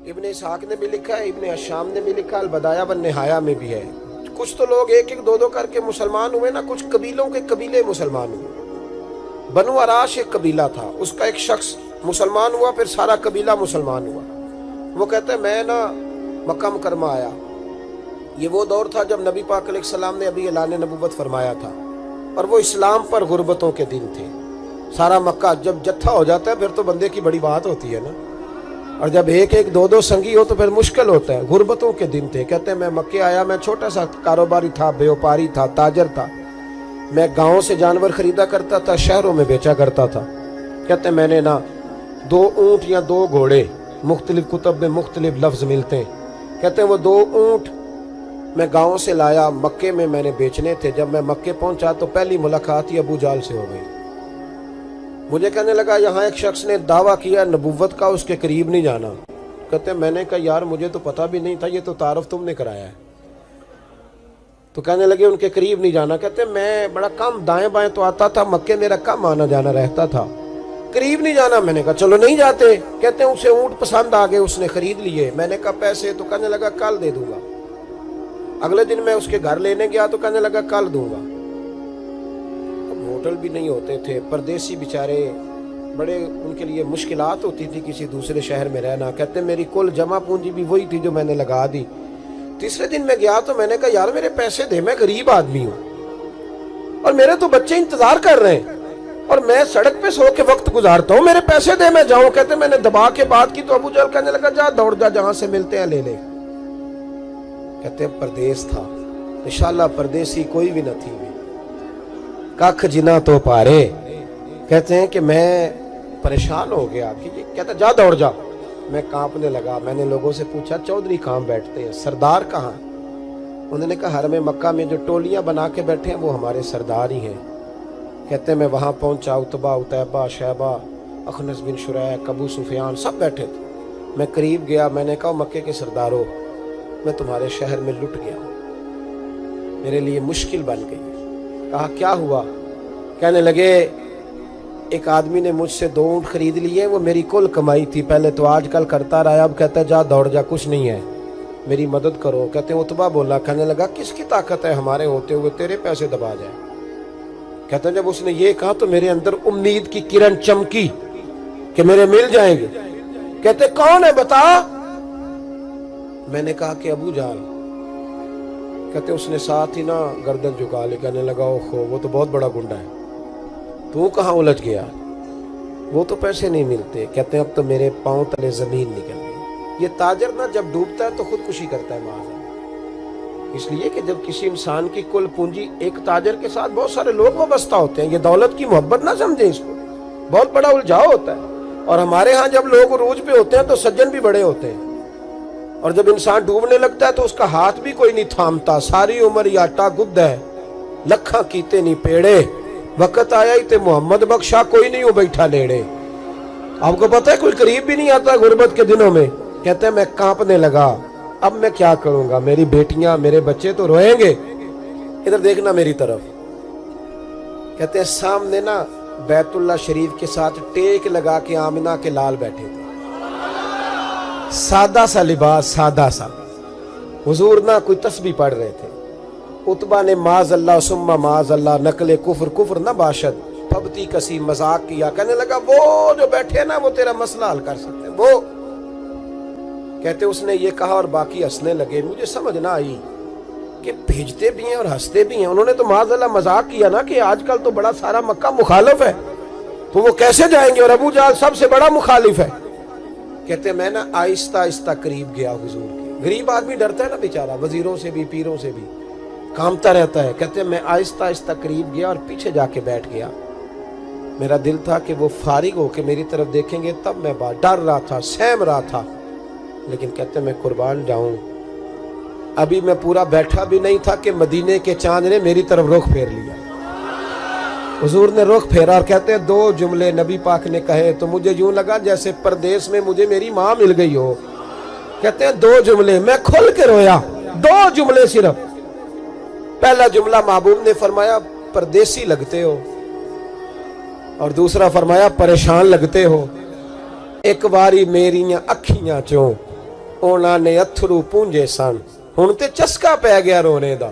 ابن اسحاق نے بھی لکھا ہے, ابن اشام نے بھی لکھا, البدایہ والنہایہ میں بھی ہے. کچھ تو لوگ ایک ایک دو دو کر کے مسلمان ہوئے نا, کچھ قبیلوں کے قبیلے مسلمان ہوئے. بنو عراش ایک قبیلہ تھا, اس کا ایک شخص مسلمان ہوا, پھر سارا قبیلہ مسلمان ہوا. وہ کہتا ہے میں نا مکہ مکرمہ آیا. یہ وہ دور تھا جب نبی پاک علیہ السلام نے ابھی اعلان نبوت فرمایا تھا, اور وہ اسلام پر غربتوں کے دن تھے. سارا مکہ جب جتھا ہو جاتا ہے پھر تو بندے کی بڑی بات ہوتی ہے نا, اور جب ایک ایک دو دو سنگی ہو تو پھر مشکل ہوتا ہے. غربتوں کے دن تھے. کہتے ہیں میں مکے آیا, میں چھوٹا سا کاروباری تھا, بیوپاری تھا, تاجر تھا. میں گاؤں سے جانور خریدا کرتا تھا, شہروں میں بیچا کرتا تھا. کہتے ہیں میں نے نا 2 اونٹ یا 2 گھوڑے, مختلف کتب میں مختلف لفظ ملتے ہیں. کہتے ہیں وہ 2 اونٹ میں گاؤں سے لایا, مکے میں نے بیچنے تھے. جب میں مکے پہنچا تو پہلی ملاقات ہی ابو جہل سے ہو گئی. مجھے کہنے لگا یہاں ایک شخص نے دعویٰ کیا نبوت کا, اس کے قریب نہیں جانا. کہتے ہیں میں نے کہا یار مجھے تو پتہ بھی نہیں تھا, یہ تو تعارف تم نے کرایا ہے. تو کہنے لگے ان کے قریب نہیں جانا. کہتے ہیں میں بڑا کم دائیں بائیں تو آتا تھا, مکے میرا کم آنا جانا رہتا تھا, قریب نہیں جانا. میں نے کہا چلو نہیں جاتے. کہتے ہیں اسے اونٹ پسند آ گئے, اس نے خرید لیے. میں نے کہا پیسے؟ تو کہنے لگا کل دے دوں گا. اگلے دن میں اس کے گھر لینے گیا تو کہنے لگا کل دوں گا. ہوٹل بھی نہیں ہوتے تھے, پردیسی بیچارے, بڑے ان کے لیے مشکلات ہوتی تھی کسی دوسرے شہر میں رہنا. کہتے ہیں میری کل جمع پونجی بھی وہی تھی جو میں نے لگا دی. تیسرے دن میں گیا تو میں نے کہا یار میرے پیسے دے, میں غریب آدمی ہوں اور میرے تو بچے انتظار کر رہے ہیں, اور میں سڑک پہ سو کے وقت گزارتا ہوں, میرے پیسے دے میں جاؤں. کہتے میں نے دبا کے بات کی تو ابو جہل کہنے لگا جا دوڑ جا, جہاں سے ملتے ہیں لے لے. کہتے ہیں پردیس تھا, انشاءاللہ پردیسی کوئی بھی نہ تھی, ککھ جنا تو پارے. کہتے ہیں کہ میں پریشان ہو گیا کہ یہ کہتا جا دوڑ جا. میں کانپنے لگا. میں نے لوگوں سے پوچھا چودھری کہاں بیٹھتے ہیں, سردار کہاں؟ انہوں نے کہا حرم مکہ میں جو ٹولیاں بنا کے بیٹھے ہیں وہ ہمارے سردار ہی ہیں. کہتے ہیں میں وہاں پہنچا, اتبا, اتیبہ, شیبہ, اخنس بن شریح, ابو سفیان سب بیٹھے تھے. میں قریب گیا, میں نے کہا مکے کے سردارو میں تمہارے شہر میں لٹ گیا, میرے لیے مشکل بن گئی. کہا کیا ہوا؟ کہنے لگے ایک آدمی نے مجھ سے 2 اونٹ خرید لیے, وہ میری کل کمائی تھی, پہلے تو آج کل کرتا رہا, اب کہتا ہے جا دوڑ جا, کچھ نہیں ہے, میری مدد کرو. کہتے ہیں اتبا بولا. کہنے لگا کس کی طاقت ہے ہمارے ہوتے ہوئے تیرے پیسے دبا جائے. کہتے ہیں جب اس نے یہ کہا تو میرے اندر امید کی کرن چمکی کہ میرے مل جائیں گے. کہتے کون ہے بتا؟ میں نے کہا کہ ابو جہل. کہتے اس نے ساتھ ہی نا گردن جھکا لی. کہنے لگا اوہو وہ تو بہت بڑا گنڈا ہے, تو کہاں الجھ گیا؟ وہ تو پیسے نہیں ملتے. کہتے ہیں اب تو میرے پاؤں تلے زمین نکل گئی. یہ تاجر نا جب ڈوبتا ہے تو خودکشی کرتا ہے معاذ, اس لیے کہ جب کسی انسان کی کل پونجی, ایک تاجر کے ساتھ بہت سارے لوگ وابستہ ہوتے ہیں. یہ دولت کی محبت نہ سمجھیں, اس کو بہت بڑا الجھاؤ ہوتا ہے. اور ہمارے ہاں جب لوگ عروج پہ ہوتے ہیں تو سجن بھی بڑے ہوتے ہیں, اور جب انسان ڈوبنے لگتا ہے تو اس کا ہاتھ بھی کوئی نہیں تھامتا. ساری عمر یہ آٹا گد ہے, لکھاں کیتے نہیں پیڑے, وقت آیا ہی تے محمد بخشا, کوئی نہیں ہو بیٹھا لیڑے. آپ کو پتہ ہے کوئی قریب بھی نہیں آتا غربت کے دنوں میں. کہتے ہیں میں کانپنے لگا, اب میں کیا کروں گا, میری بیٹیاں میرے بچے تو روئیں گے. ادھر دیکھنا میری طرف. کہتے ہیں سامنے نا بیت اللہ شریف کے ساتھ ٹیک لگا کے آمنہ کے لال بیٹھے تھے, سادہ سا لباس, سادہ سا. حضور نہ کوئی تسبیح پڑھ رہے تھے. اتبا نے معاذ اللہ ثم معاذ اللہ, نقل کفر کفر نہ باشد, پھبتی کسی مذاق کیا. کہنے لگا وہ جو بیٹھے نا وہ تیرا مسئلہ حل کر سکتے ہیں وہ. کہتے اس نے یہ کہا اور باقی ہنسنے لگے. مجھے سمجھ نہ آئی کہ بھیجتے بھی ہیں اور ہنستے بھی ہیں. انہوں نے تو معاذ اللہ مذاق کیا نا کہ آج کل تو بڑا سارا مکہ مخالف ہے, تو وہ کیسے جائیں گے, اور ابو جہل سب سے بڑا مخالف ہے. کہتے میں نا آہستہ آہستہ قریب گیا حضور کے. غریب آدمی ڈرتا ہے نا بیچارہ, وزیروں سے بھی پیروں سے بھی کامتا رہتا ہے. کہتے میں آہستہ آہستہ قریب گیا اور پیچھے جا کے بیٹھ گیا. میرا دل تھا کہ وہ فارغ ہو کے میری طرف دیکھیں گے, تب میں ڈر رہا تھا, سہم رہا تھا. لیکن کہتے میں قربان جاؤں, ابھی میں پورا بیٹھا بھی نہیں تھا کہ مدینے کے چاند نے میری طرف رخ پھیر لیا. حضور نے رخ پھیرا اور کہتے ہیں 2 جملے نبی پاک نے کہے تو مجھے یوں لگا جیسے پردیس میں مجھے میری ماں مل گئی ہو. کہتے ہیں 2 جملے, میں کھل کے رویا. 2 جملے صرف. پہلا جملہ محبوب نے فرمایا پردیسی لگتے ہو, اور دوسرا فرمایا پریشان لگتے ہو. ایک باری میریاں اکھیاں چوں ਉਹਨਾਂ ਨੇ ਅਥਰੂ ਪੂੰਝੇ ਸਨ। ਹੁਣ ਤੇ ਚਸਕਾ ਪੈ ਗਿਆ ਰੋਣੇ ਦਾ,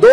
2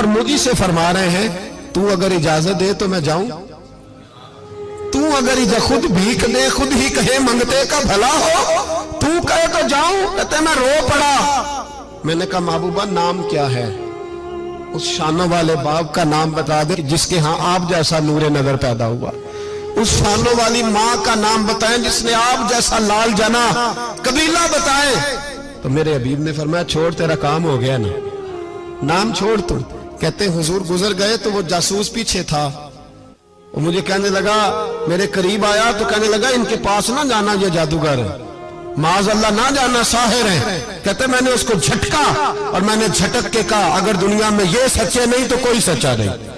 اور مجھے سے فرما رہے ہیں تو اگر اجازت دے تو میں جاؤں، تو اگر خود بھیک دے، خود ہی کہے منگتے کا بھلا ہو، تو کہے تو جاؤں۔ کہتے میں رو پڑا، میں نے کہا محبوبہ نام کیا ہے؟ اس شانوں والے باپ کا نام بتا دے جس کے ہاں آپ جیسا نور نظر پیدا ہوا، اس شانوں والی ماں کا نام بتائیں جس نے آپ جیسا لال جنا، قبیلہ بتائیں۔ تو میرے حبیب نے فرمایا چھوڑ تیرا کام ہو گیا نا، نام چھوڑ تم۔ کہتے ہیں حضور گزر گئے تو وہ جاسوس پیچھے تھا، وہ مجھے کہنے لگا، میرے قریب آیا تو کہنے لگا ان کے پاس نہ جانا، یہ جادوگر ہے، معاذ اللہ نہ جانا، ساحر ہیں۔ کہتے میں نے اس کو جھٹکا اور میں نے جھٹک کے کہا اگر دنیا میں یہ سچے نہیں تو کوئی سچا نہیں،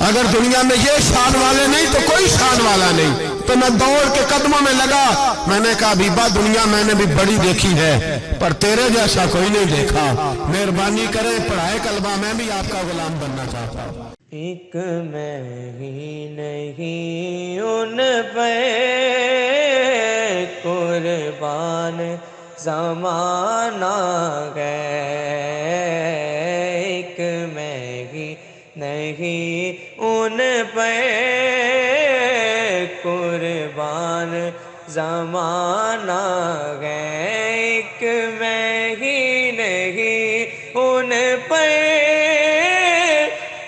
اگر دنیا میں یہ شان والے نہیں تو کوئی شان والا نہیں۔ تو میں دوڑ کے قدموں میں لگا، میں نے کہا حبیبہ دنیا میں نے بھی بڑی دیکھی ہے پر تیرے جیسا کوئی نہیں دیکھا، مہربانی کرے پڑھائے کلمہ، میں بھی آپ کا غلام بننا چاہتا ہوں۔ ایک میں ہی نہیں ان پہ قربان زمانہ ہے، ایک میں ہی نہیں ان پہ قربان زمانہ ہے، ایک میں ہی نہیں ان پہ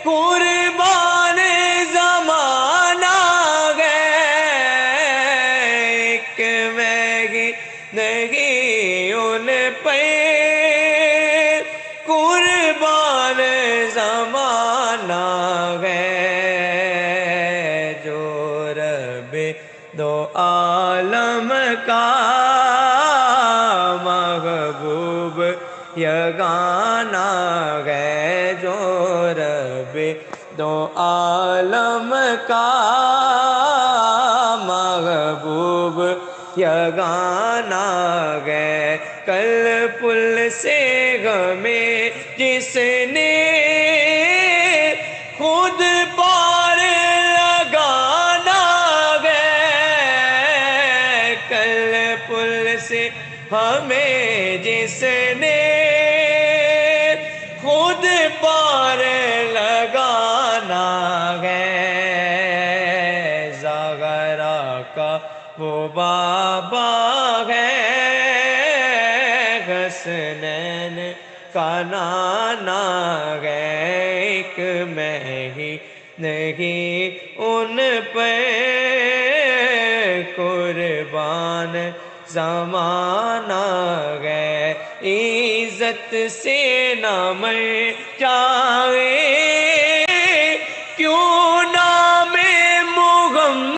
قربان زمانہ ہے، ایک میں ہی نہیں ان پہ قربان زمانہ ہے، جو رب دو عالم کا محبوب یگانہ ہے، جو رب دو عالم کا محبوب یگانہ ہے، کل پل سے ہمیں جس نے خود پار لگانا ہے، کل پل سے ہمیں جس نے خود پار لگانا ہے، زغرا کا وہ بابا ہے، حسنین کا نانا ہے، ایک میں ہی نہیں ان پہ قربان زمانہ ہے، عزت سے نہ میں